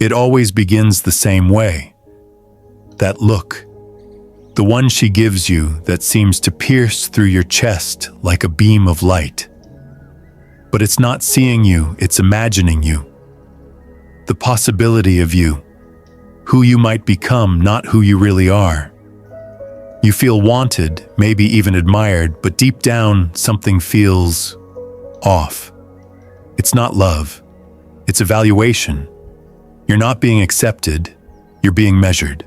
It always begins the same way. That look, the one she gives you that seems to pierce through your chest like a beam of light. But it's not seeing you, it's imagining you. The possibility of you, who you might become, not who you really are. You feel wanted, maybe even admired, but deep down, something feels off. It's not love. It's evaluation. You're not being accepted. You're being measured.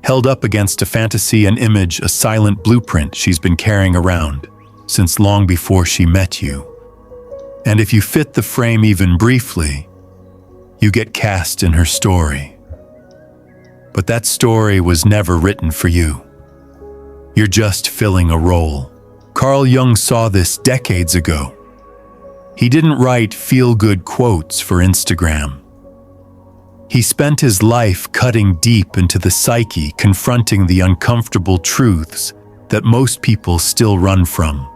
Held up against a fantasy, an image, a silent blueprint she's been carrying around since long before she met you. And if you fit the frame even briefly, you get cast in her story. But that story was never written for you. You're just filling a role. Carl Jung saw this decades ago. He didn't write feel-good quotes for Instagram. He spent his life cutting deep into the psyche, confronting the uncomfortable truths that most people still run from.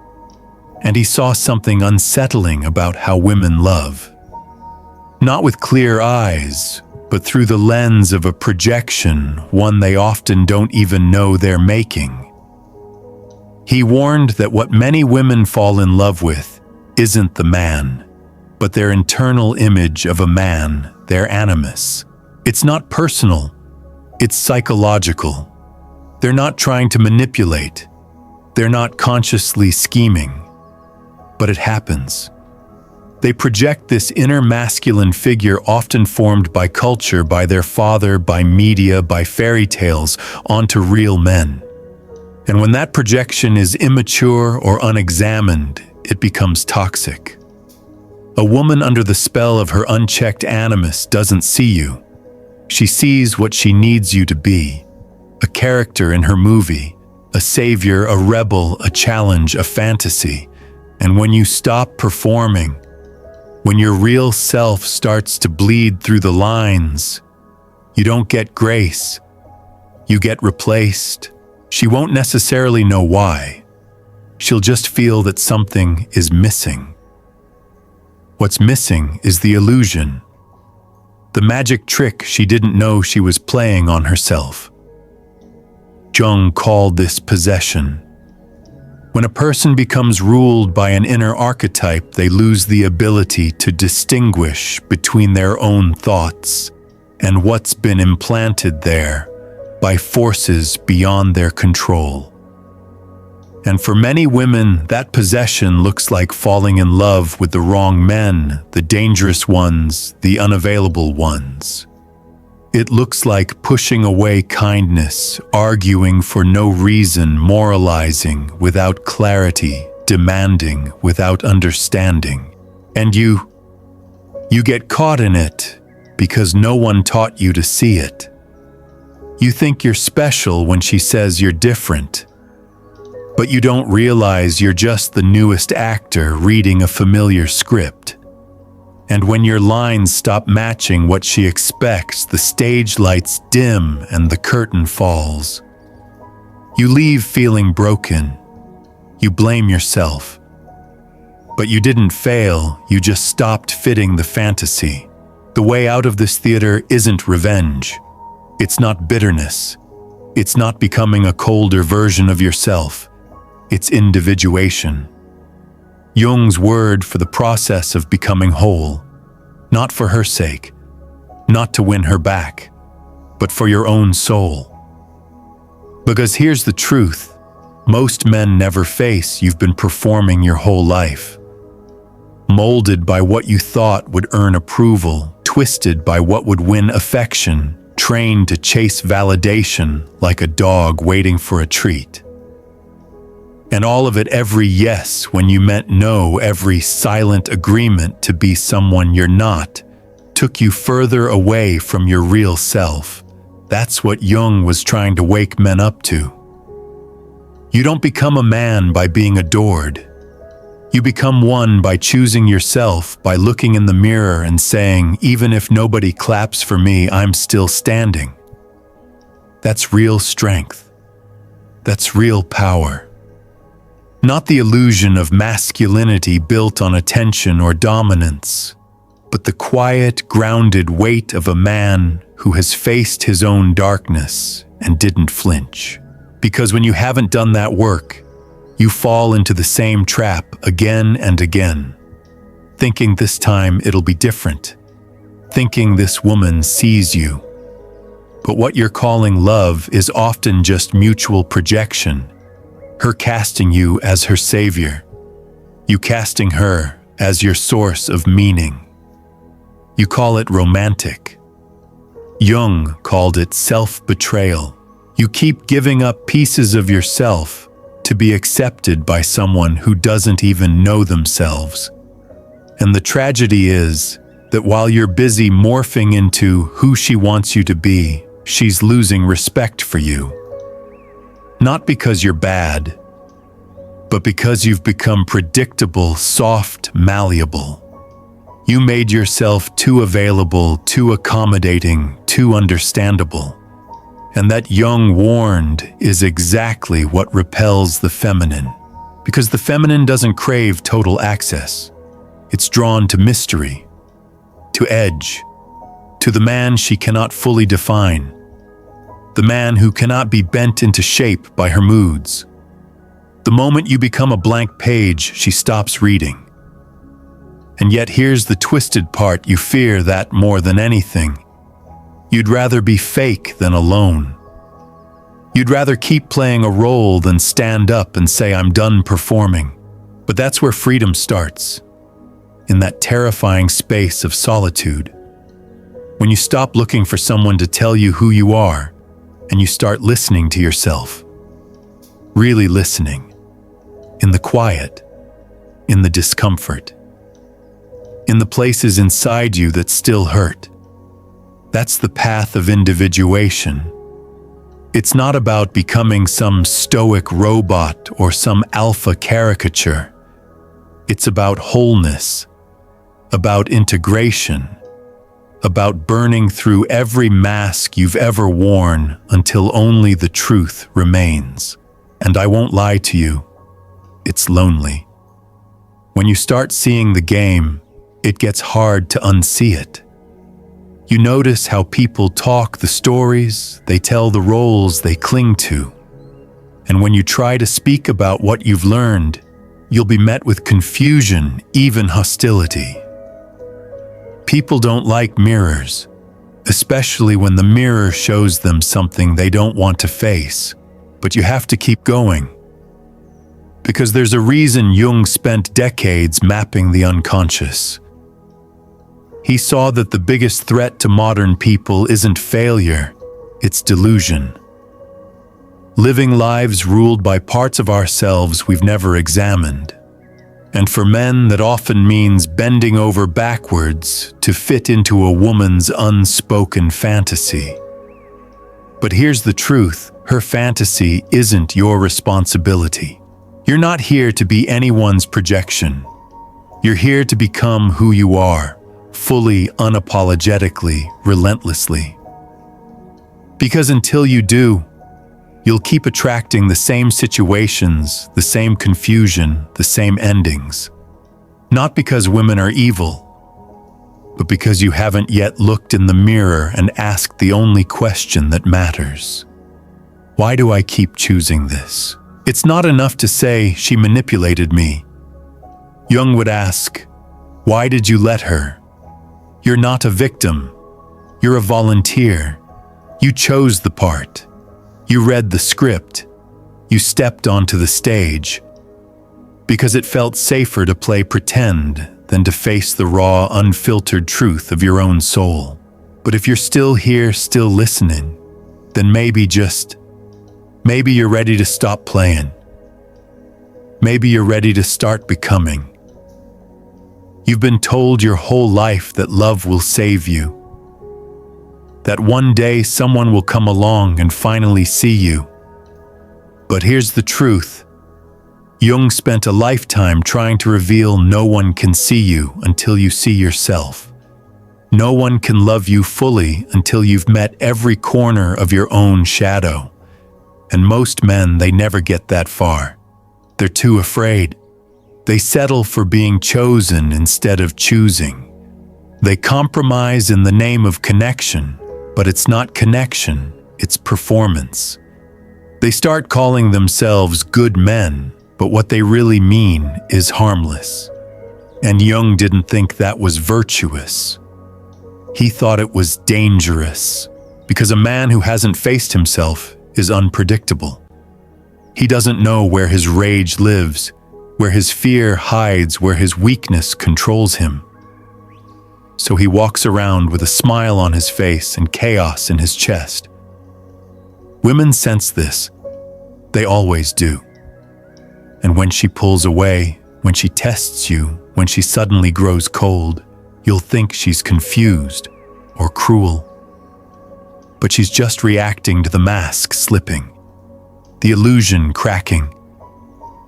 And he saw something unsettling about how women love. Not with clear eyes, but through the lens of a projection, one they often don't even know they're making. He warned that what many women fall in love with isn't the man, but their internal image of a man, their animus. It's not personal, it's psychological. They're not trying to manipulate. They're not consciously scheming. But it happens. They project this inner masculine figure, often formed by culture, by their father, by media, by fairy tales, onto real men. And when that projection is immature or unexamined, it becomes toxic. A woman under the spell of her unchecked animus doesn't see you. She sees what she needs you to be. A character in her movie, a savior, a rebel, a challenge, a fantasy. And when you stop performing, when your real self starts to bleed through the lines, you don't get grace. You get replaced. She won't necessarily know why. She'll just feel that something is missing. What's missing is the illusion, the magic trick she didn't know she was playing on herself. Jung called this possession. When a person becomes ruled by an inner archetype, they lose the ability to distinguish between their own thoughts and what's been implanted there by forces beyond their control. And for many women, that possession looks like falling in love with the wrong men, the dangerous ones, the unavailable ones. It looks like pushing away kindness, arguing for no reason, moralizing without clarity, demanding without understanding. And you get caught in it because no one taught you to see it. You think you're special when she says you're different, but you don't realize you're just the newest actor reading a familiar script. And when your lines stop matching what she expects, the stage lights dim and the curtain falls. You leave feeling broken. You blame yourself. But you didn't fail, you just stopped fitting the fantasy. The way out of this theater isn't revenge. It's not bitterness. It's not becoming a colder version of yourself. It's individuation. Jung's word for the process of becoming whole, not for her sake, not to win her back, but for your own soul. Because here's the truth, most men never face you've been performing your whole life. Molded by what you thought would earn approval, twisted by what would win affection, trained to chase validation like a dog waiting for a treat. And all of it, every yes when you meant no, every silent agreement to be someone you're not, took you further away from your real self. That's what Jung was trying to wake men up to. You don't become a man by being adored. You become one by choosing yourself, by looking in the mirror and saying, even if nobody claps for me, I'm still standing. That's real strength. That's real power. Not the illusion of masculinity built on attention or dominance, but the quiet, grounded weight of a man who has faced his own darkness and didn't flinch. Because when you haven't done that work, you fall into the same trap again and again, thinking this time it'll be different, thinking this woman sees you. But what you're calling love is often just mutual projection, her casting you as her savior, you casting her as your source of meaning. You call it romantic. Jung called it self-betrayal. You keep giving up pieces of yourself to be accepted by someone who doesn't even know themselves. And the tragedy is that while you're busy morphing into who she wants you to be, she's losing respect for you. Not because you're bad, but because you've become predictable, soft, malleable. You made yourself too available, too accommodating, too understandable. And that Jung warned is exactly what repels the feminine. Because the feminine doesn't crave total access. It's drawn to mystery, to edge, to the man she cannot fully define, the man who cannot be bent into shape by her moods. The moment you become a blank page, she stops reading. And yet here's the twisted part: you fear that more than anything. You'd rather be fake than alone. You'd rather keep playing a role than stand up and say, I'm done performing. But that's where freedom starts, in that terrifying space of solitude. When you stop looking for someone to tell you who you are, and you start listening to yourself. Really listening. In the quiet, in the discomfort, in the places inside you that still hurt. That's the path of individuation. It's not about becoming some stoic robot or some alpha caricature. It's about wholeness, about integration, about burning through every mask you've ever worn until only the truth remains. And I won't lie to you, it's lonely. When you start seeing the game, it gets hard to unsee it. You notice how people talk the stories, they tell the roles they cling to. And when you try to speak about what you've learned, you'll be met with confusion, even hostility. People don't like mirrors, especially when the mirror shows them something they don't want to face. But you have to keep going. Because there's a reason Jung spent decades mapping the unconscious. He saw that the biggest threat to modern people isn't failure, it's delusion. Living lives ruled by parts of ourselves we've never examined. And for men, that often means bending over backwards to fit into a woman's unspoken fantasy. But here's the truth, her fantasy isn't your responsibility. You're not here to be anyone's projection. You're here to become who you are, fully, unapologetically, relentlessly. Because until you do, you'll keep attracting the same situations, the same confusion, the same endings. Not because women are evil, but because you haven't yet looked in the mirror and asked the only question that matters. Why do I keep choosing this? It's not enough to say, she manipulated me. Jung would ask, why did you let her? You're not a victim. You're a volunteer. You chose the part. You read the script. You stepped onto the stage. Because it felt safer to play pretend than to face the raw, unfiltered truth of your own soul. But if you're still here, still listening, then maybe you're ready to stop playing. Maybe you're ready to start becoming. You've been told your whole life that love will save you. That one day someone will come along and finally see you. But here's the truth. Jung spent a lifetime trying to reveal no one can see you until you see yourself. No one can love you fully until you've met every corner of your own shadow. And most men, they never get that far. They're too afraid. They settle for being chosen instead of choosing. They compromise in the name of connection, but it's not connection, it's performance. They start calling themselves good men, but what they really mean is harmless. And Jung didn't think that was virtuous. He thought it was dangerous, because a man who hasn't faced himself is unpredictable. He doesn't know where his rage lives, where his fear hides, where his weakness controls him. So he walks around with a smile on his face and chaos in his chest. Women sense this. They always do. And when she pulls away, when she tests you, when she suddenly grows cold, you'll think she's confused or cruel. But she's just reacting to the mask slipping, the illusion cracking.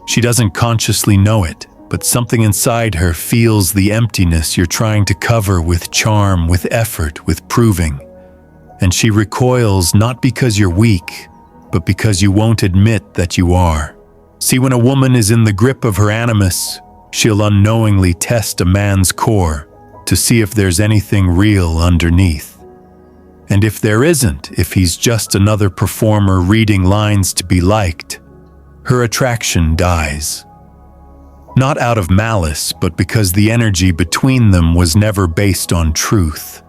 She doesn't consciously know it, but something inside her feels the emptiness you're trying to cover with charm, with effort, with proving. And she recoils not because you're weak, but because you won't admit that you are. See, when a woman is in the grip of her animus, she'll unknowingly test a man's core to see if there's anything real underneath. And if there isn't, if he's just another performer reading lines to be liked, her attraction dies. Not out of malice, but because the energy between them was never based on truth.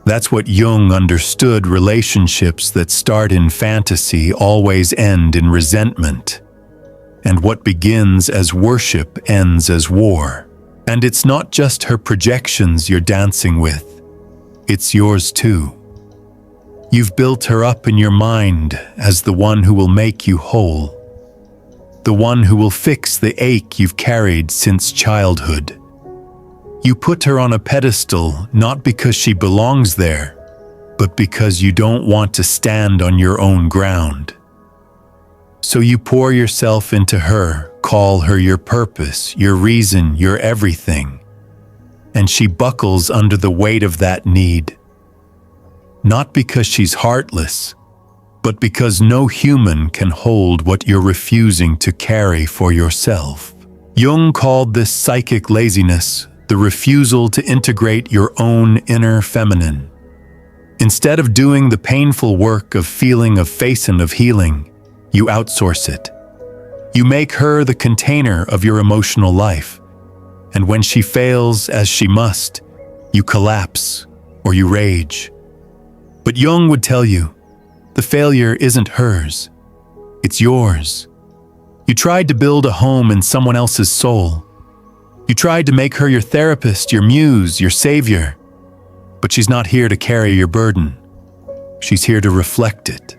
That's what Jung understood. Relationships that start in fantasy always end in resentment. And what begins as worship ends as war. And it's not just her projections you're dancing with. It's yours too. You've built her up in your mind as the one who will make you whole. The one who will fix the ache you've carried since childhood. You put her on a pedestal not because she belongs there, but because you don't want to stand on your own ground. So you pour yourself into her, call her your purpose, your reason, your everything. And she buckles under the weight of that need. Not because she's heartless, but because no human can hold what you're refusing to carry for yourself. Jung called this psychic laziness, the refusal to integrate your own inner feminine. Instead of doing the painful work of feeling, of facing, of healing, you outsource it. You make her the container of your emotional life. And when she fails, as she must, you collapse or you rage. But Jung would tell you, the failure isn't hers, it's yours. You tried to build a home in someone else's soul. You tried to make her your therapist, your muse, your savior. But she's not here to carry your burden. She's here to reflect it.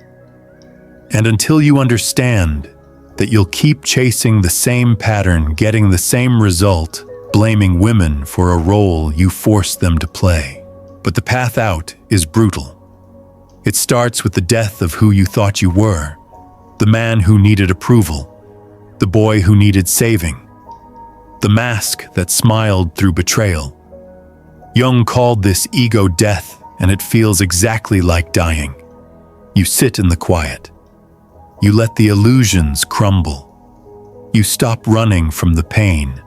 And until you understand that you'll keep chasing the same pattern, getting the same result, blaming women for a role you forced them to play. But the path out is brutal. It starts with the death of who you thought you were, the man who needed approval, the boy who needed saving, the mask that smiled through betrayal. Jung called this ego death, and it feels exactly like dying. You sit in the quiet. You let the illusions crumble. You stop running from the pain.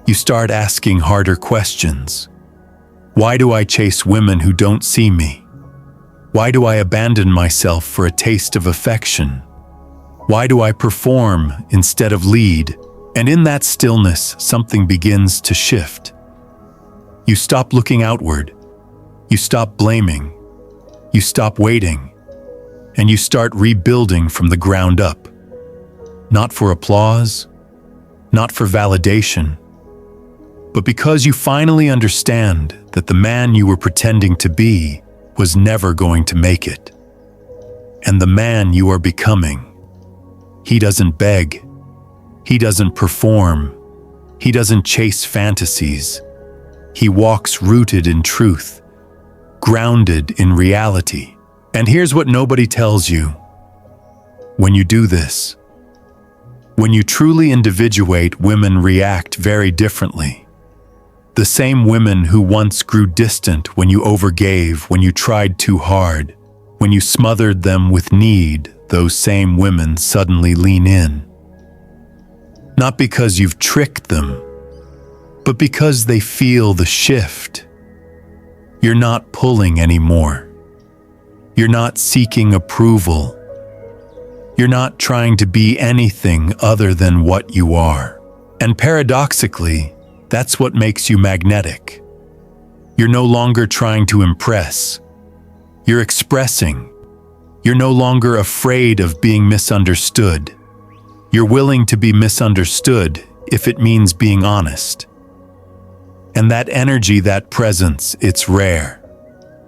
You start asking harder questions. Why do I chase women who don't see me? Why do I abandon myself for a taste of affection? Why do I perform instead of lead? And in that stillness, something begins to shift. You stop looking outward. You stop blaming. You stop waiting. And you start rebuilding from the ground up. Not for applause, not for validation, but because you finally understand that the man you were pretending to be was never going to make it. And the man you are becoming, he doesn't beg, he doesn't perform, he doesn't chase fantasies. He walks rooted in truth, grounded in reality. And here's what nobody tells you. When you do this, when you truly individuate, women react very differently. The same women who once grew distant when you overgave, when you tried too hard, when you smothered them with need, those same women suddenly lean in. Not because you've tricked them, but because they feel the shift. You're not pulling anymore. You're not seeking approval. You're not trying to be anything other than what you are. And paradoxically, that's what makes you magnetic. You're no longer trying to impress. You're expressing. You're no longer afraid of being misunderstood. You're willing to be misunderstood if it means being honest. And that energy, that presence, it's rare.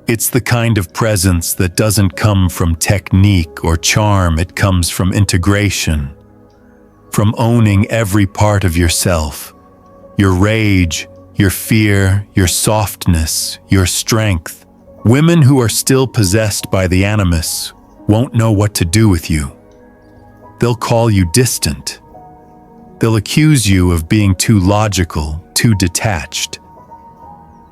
It's the kind of presence that doesn't come from technique or charm. It comes from integration, from owning every part of yourself, your rage, your fear, your softness, your strength. Women who are still possessed by the Animus won't know what to do with you. They'll call you distant. They'll accuse you of being too logical, too detached.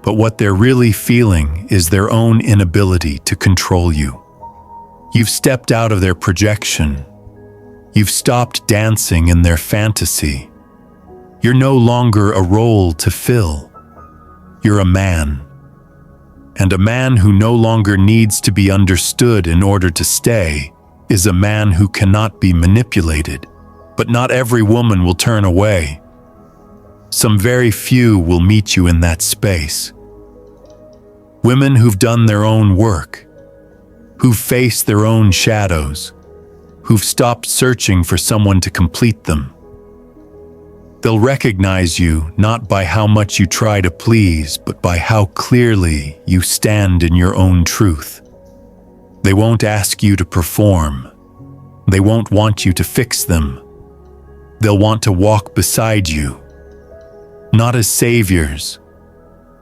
But what they're really feeling is their own inability to control you. You've stepped out of their projection. You've stopped dancing in their fantasy. You're no longer a role to fill. You're a man. And a man who no longer needs to be understood in order to stay is a man who cannot be manipulated. But not every woman will turn away. Some very few will meet you in that space. Women who've done their own work, who've faced their own shadows, who've stopped searching for someone to complete them. They'll recognize you not by how much you try to please, but by how clearly you stand in your own truth. They won't ask you to perform. They won't want you to fix them. They'll want to walk beside you, not as saviors,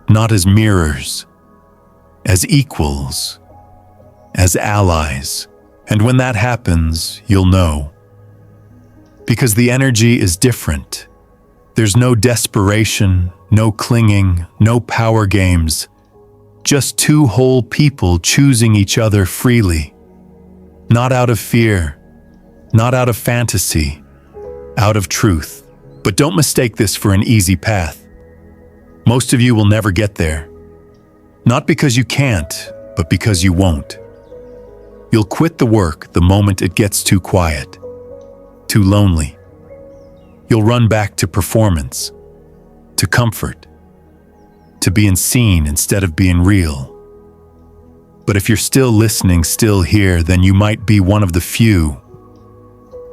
not as mirrors, as equals, as allies. And when that happens, you'll know. Because the energy is different. There's no desperation, no clinging, no power games. Just two whole people choosing each other freely. Not out of fear, not out of fantasy, out of truth. But don't mistake this for an easy path. Most of you will never get there. Not because you can't, but because you won't. You'll quit the work the moment it gets too quiet, too lonely. You'll run back to performance, to comfort, to being seen instead of being real. But if you're still listening, still here, then you might be one of the few,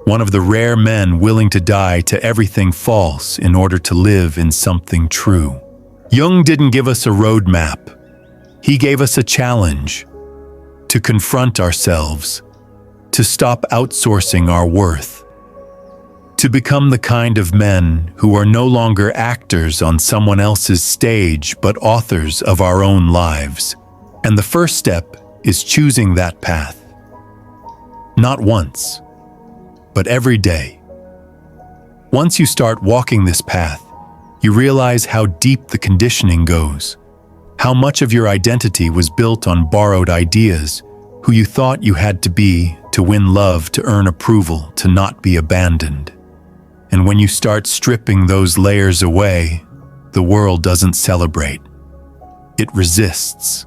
one of the rare men willing to die to everything false in order to live in something true. Jung didn't give us a roadmap. He gave us a challenge to confront ourselves, to stop outsourcing our worth, to become the kind of men who are no longer actors on someone else's stage, but authors of our own lives. And the first step is choosing that path. Not once, but every day. Once you start walking this path, you realize how deep the conditioning goes, how much of your identity was built on borrowed ideas, who you thought you had to be to win love, to earn approval, to not be abandoned. And when you start stripping those layers away, the world doesn't celebrate. It resists.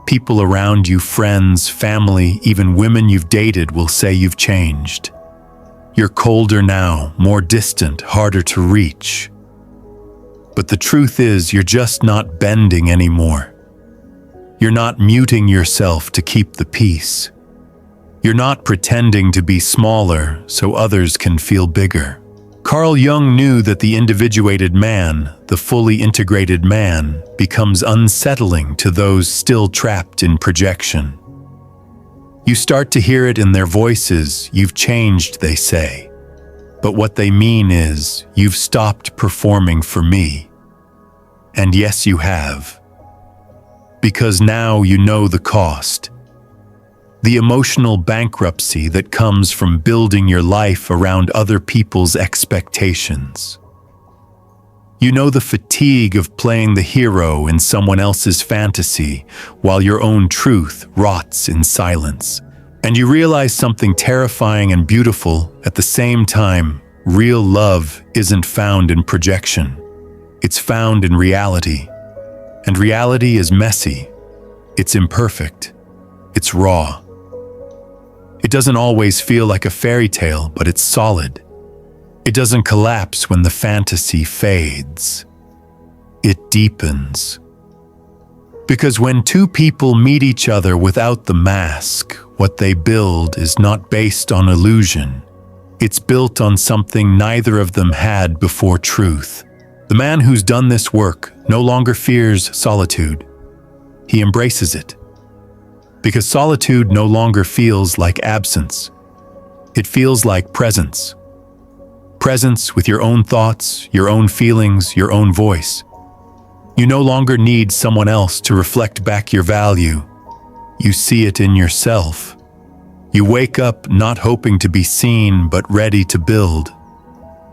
People around you, friends, family, even women you've dated will say you've changed. You're colder now, more distant, harder to reach. But the truth is, you're just not bending anymore. You're not muting yourself to keep the peace. You're not pretending to be smaller so others can feel bigger. Carl Jung knew that the individuated man, the fully integrated man, becomes unsettling to those still trapped in projection. You start to hear it in their voices. You've changed, they say. But what they mean is, you've stopped performing for me. And yes, you have. Because now you know the cost. The emotional bankruptcy that comes from building your life around other people's expectations. You know the fatigue of playing the hero in someone else's fantasy while your own truth rots in silence. And you realize something terrifying and beautiful at the same time. Real love isn't found in projection. It's found in reality. And reality is messy. It's imperfect. It's raw. It doesn't always feel like a fairy tale, but it's solid. It doesn't collapse when the fantasy fades. It deepens. Because when two people meet each other without the mask, what they build is not based on illusion. It's built on something neither of them had before: truth. The man who's done this work no longer fears solitude. He embraces it. Because solitude no longer feels like absence. It feels like presence. Presence with your own thoughts, your own feelings, your own voice. You no longer need someone else to reflect back your value. You see it in yourself. You wake up not hoping to be seen, but ready to build.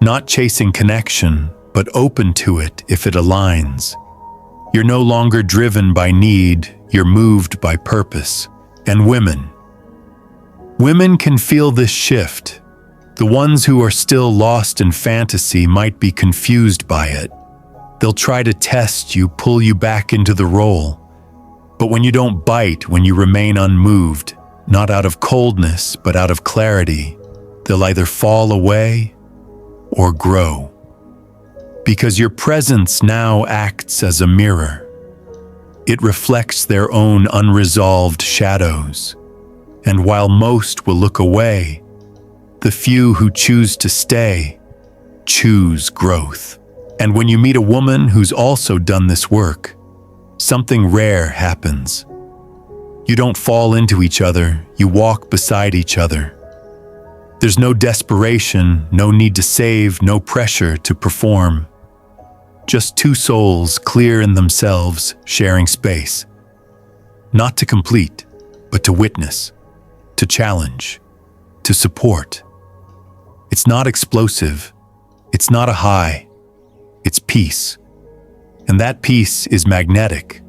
Not chasing connection, but open to it if it aligns. You're no longer driven by need, you're moved by purpose. And women can feel this shift. The ones who are still lost in fantasy might be confused by it. They'll try to test you, pull you back into the role. But when you don't bite, when you remain unmoved, not out of coldness, but out of clarity, they'll either fall away or grow. Because your presence now acts as a mirror. It reflects their own unresolved shadows. And while most will look away, the few who choose to stay choose growth. And when you meet a woman who's also done this work, something rare happens. You don't fall into each other, you walk beside each other. There's no desperation, no need to save, no pressure to perform. Just two souls clear in themselves, sharing space. Not to complete, but to witness, to challenge, to support. It's not explosive. It's not a high. It's peace. And that peace is magnetic.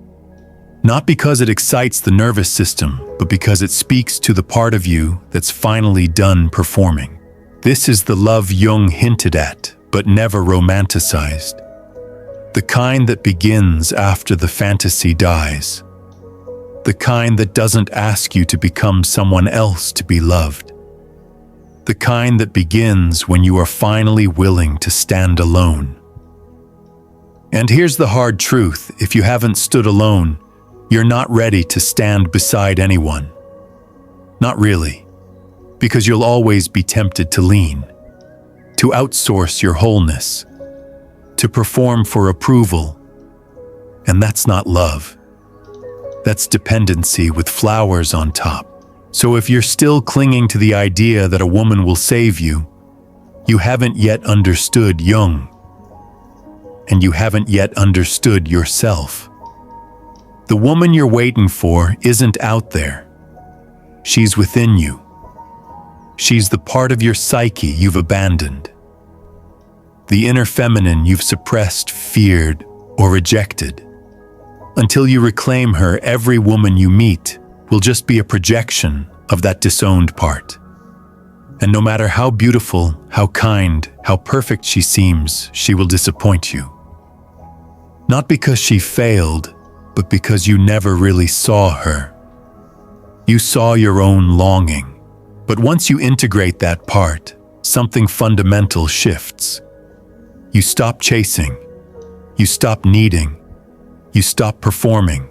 Not because it excites the nervous system, but because it speaks to the part of you that's finally done performing. This is the love Jung hinted at, but never romanticized. The kind that begins after the fantasy dies. The kind that doesn't ask you to become someone else to be loved. The kind that begins when you are finally willing to stand alone. And here's the hard truth: if you haven't stood alone, you're not ready to stand beside anyone. Not really, because you'll always be tempted to lean, to outsource your wholeness, to perform for approval. And that's not love. That's dependency with flowers on top. So if you're still clinging to the idea that a woman will save you, you haven't yet understood Jung. And you haven't yet understood yourself. The woman you're waiting for isn't out there. She's within you. She's the part of your psyche you've abandoned. The inner feminine you've suppressed, feared, or rejected. Until you reclaim her, every woman you meet will just be a projection of that disowned part. And no matter how beautiful, how kind, how perfect she seems, she will disappoint you. Not because she failed, but because you never really saw her. You saw your own longing. But once you integrate that part, something fundamental shifts. You stop chasing. You stop needing. You stop performing.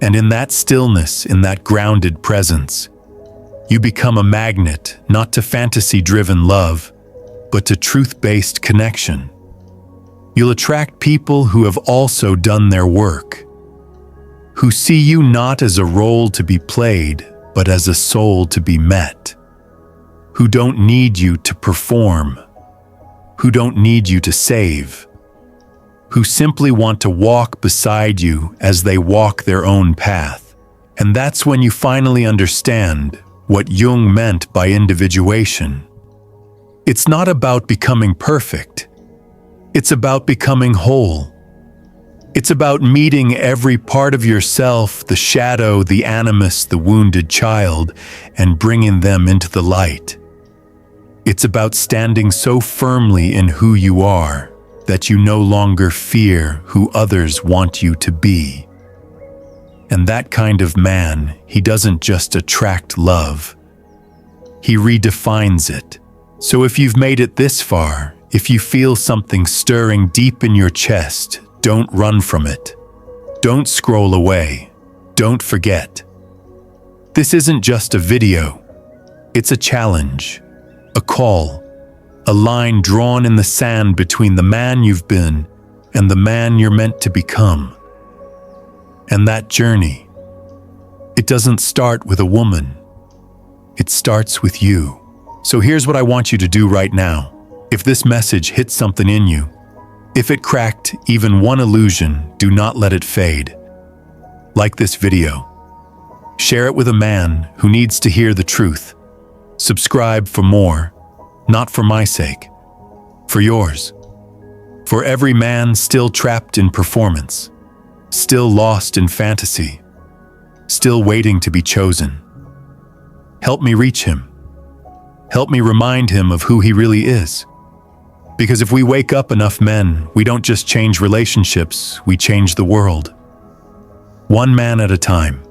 And in that stillness, in that grounded presence, you become a magnet, not to fantasy-driven love, but to truth-based connection. You'll attract people who have also done their work, who see you not as a role to be played, but as a soul to be met, who don't need you to perform, who don't need you to save, who simply want to walk beside you as they walk their own path. And that's when you finally understand what Jung meant by individuation. It's not about becoming perfect. It's about becoming whole. It's about meeting every part of yourself, the shadow, the animus, the wounded child, and bringing them into the light. It's about standing so firmly in who you are that you no longer fear who others want you to be. And that kind of man, he doesn't just attract love, he redefines it. So if you've made it this far, if you feel something stirring deep in your chest, don't run from it. Don't scroll away. Don't forget. This isn't just a video. It's a challenge, a call, a line drawn in the sand between the man you've been and the man you're meant to become. And that journey, it doesn't start with a woman. It starts with you. So here's what I want you to do right now. If this message hits something in you, if it cracked even one illusion, do not let it fade. Like this video. Share it with a man who needs to hear the truth. Subscribe for more, not for my sake, for yours. For every man still trapped in performance, still lost in fantasy, still waiting to be chosen. Help me reach him. Help me remind him of who he really is. Because if we wake up enough men, we don't just change relationships, we change the world. One man at a time.